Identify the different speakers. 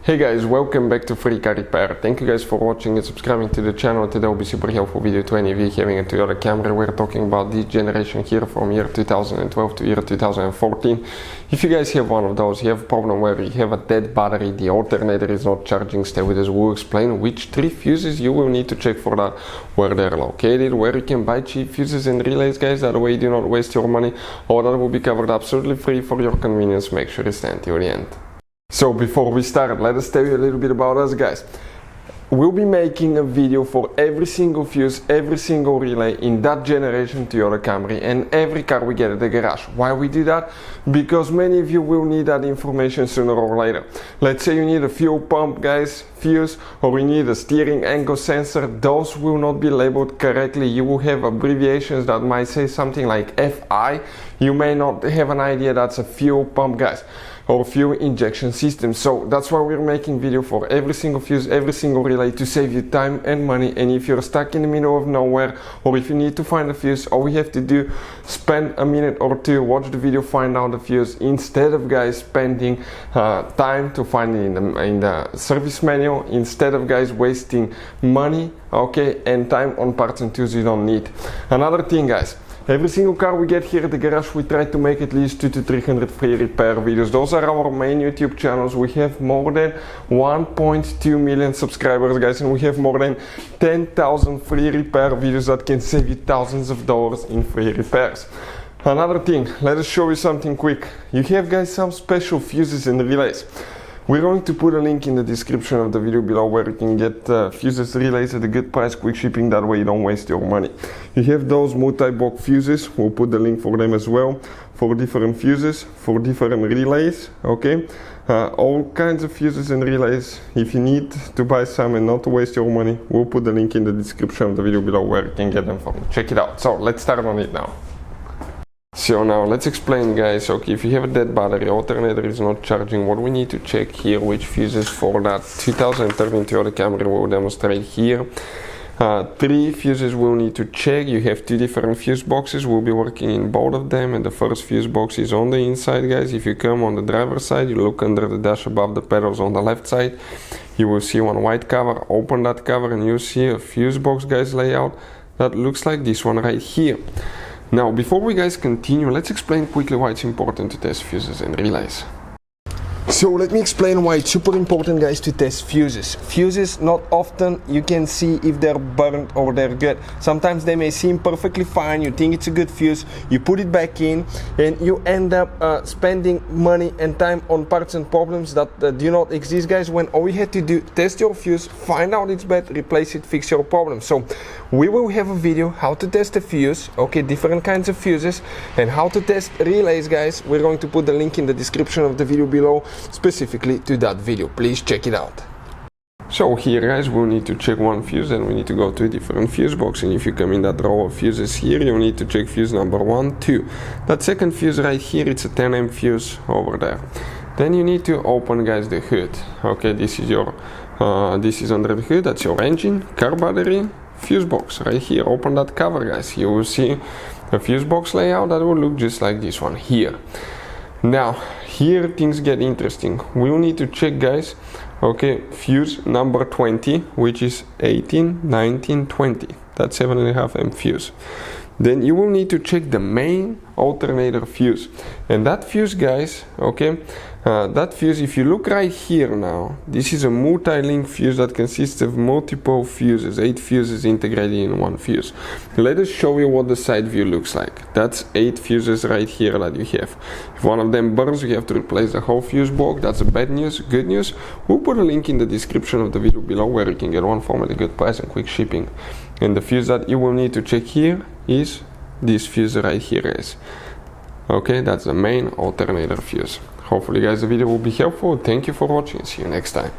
Speaker 1: Hey guys, welcome back to Free Car Repair. Thank you guys for watching and subscribing to the channel. Today will be super helpful video to any of you having a Toyota Camry. We're talking about this generation here from year 2012 to year 2014. If you guys have one of those, you have a problem where you have a dead battery, the alternator is not charging, stay with us. We'll explain which 3 fuses you will need to check for that, where they're located, where you can buy cheap fuses and relays, guys. That way you do not waste your money. All that will be covered absolutely free for your convenience. Make sure you stay until the end. So before we start, let us tell you a little bit about us, guys. We'll be making a video for every single fuse, every single relay in that generation Toyota Camry and every car we get at the garage. Why we do that? Because many of you will need that information sooner or later. Let's say you need a fuel pump, guys, fuse, or you need a steering angle sensor. Those will not be labeled correctly. You will have abbreviations that might say something like FI. You may not have an idea that's a fuel pump, guys, or fuel injection system. So that's why we're making video for every single fuse, every single relay, to save you time and money. And if you're stuck in the middle of nowhere, or if you need to find a fuse, all we have to do, spend a minute or two, watch the video, find out the fuse, instead of, guys, spending time to find it in the service manual, instead of, guys, wasting money, okay, and time on parts and tools you don't need. Another thing, guys, every single car we get here at the garage, we try to make at least 200 to 300 free repair videos. Those are our main YouTube channels. We have more than 1.2 million subscribers, guys, and we have more than 10,000 free repair videos that can save you thousands of dollars in free repairs. Another thing, let us show you something quick. You have, guys, some special fuses and relays. We're going to put a link in the description of the video below where you can get fuses, relays at a good price, quick shipping. That way you don't waste your money. You have those multi-block fuses. We'll put the link for them as well, for different fuses, for different relays, okay? All kinds of fuses and relays. If you need to buy some and not to waste your money, we'll put the link in the description of the video below where you can get them from. Check it out. So let's start on it now. So now let's explain, guys. Okay, if you have a dead battery, alternator is not charging, what we need to check here, which fuses for that 2013 Toyota Camry will demonstrate here. 3 fuses we'll need to check. You have 2 different fuse boxes. We'll be working in both of them, and the first fuse box is on the inside, guys. If you come on the driver's side, you look under the dash above the pedals on the left side, you will see one white cover. Open that cover and you'll see a fuse box, guys, layout that looks like this one right here. Now, before we, guys, continue, let's explain quickly why it's important to test fuses and relays. So let me explain why it's super important, guys, to test fuses. Fuses, not often you can see if they're burnt or they're good. Sometimes they may seem perfectly fine, you think it's a good fuse, you put it back in, and you end up spending money and time on parts and problems that do not exist, guys, when all you had to do, test your fuse, find out it's bad, replace it, fix your problem. So we will have a video how to test a fuse, okay, different kinds of fuses, and how to test relays, guys. We're going to put the link in the description of the video below, specifically to that video. Please check it out. So here, guys, we'll need to check one fuse, and we need to go to a different fuse box. And if you come in that row of fuses here, you need to check fuse number 1, 2. That second fuse right here, it's a 10 amp fuse over there. Then you need to open, guys, the hood. Okay, this is your this is under the hood. That's your engine, car battery, fuse box right here. Open that cover, guys. You will see a fuse box layout that will look just like this one here. Now here things get interesting. We will need to check, guys, okay, fuse number 20, which is 18, 19, 20. That's 7.5 amp fuse. Then you will need to check the main alternator fuse, and that fuse, guys, okay, that fuse, if you look right here now, this is a multi-link fuse that consists of multiple fuses, 8 fuses integrated in one fuse. Let us show you what the side view looks like. That's 8 fuses right here that you have. If one of them burns, you have to replace the whole fuse block. That's bad news. Good news, we'll put a link in the description of the video below where you can get one from at a good price and quick shipping. And the fuse that you will need to check here is this fuse right here, guys. Okay, that's the main alternator fuse. Hopefully, guys, the video will be helpful. Thank you for watching. See you next time.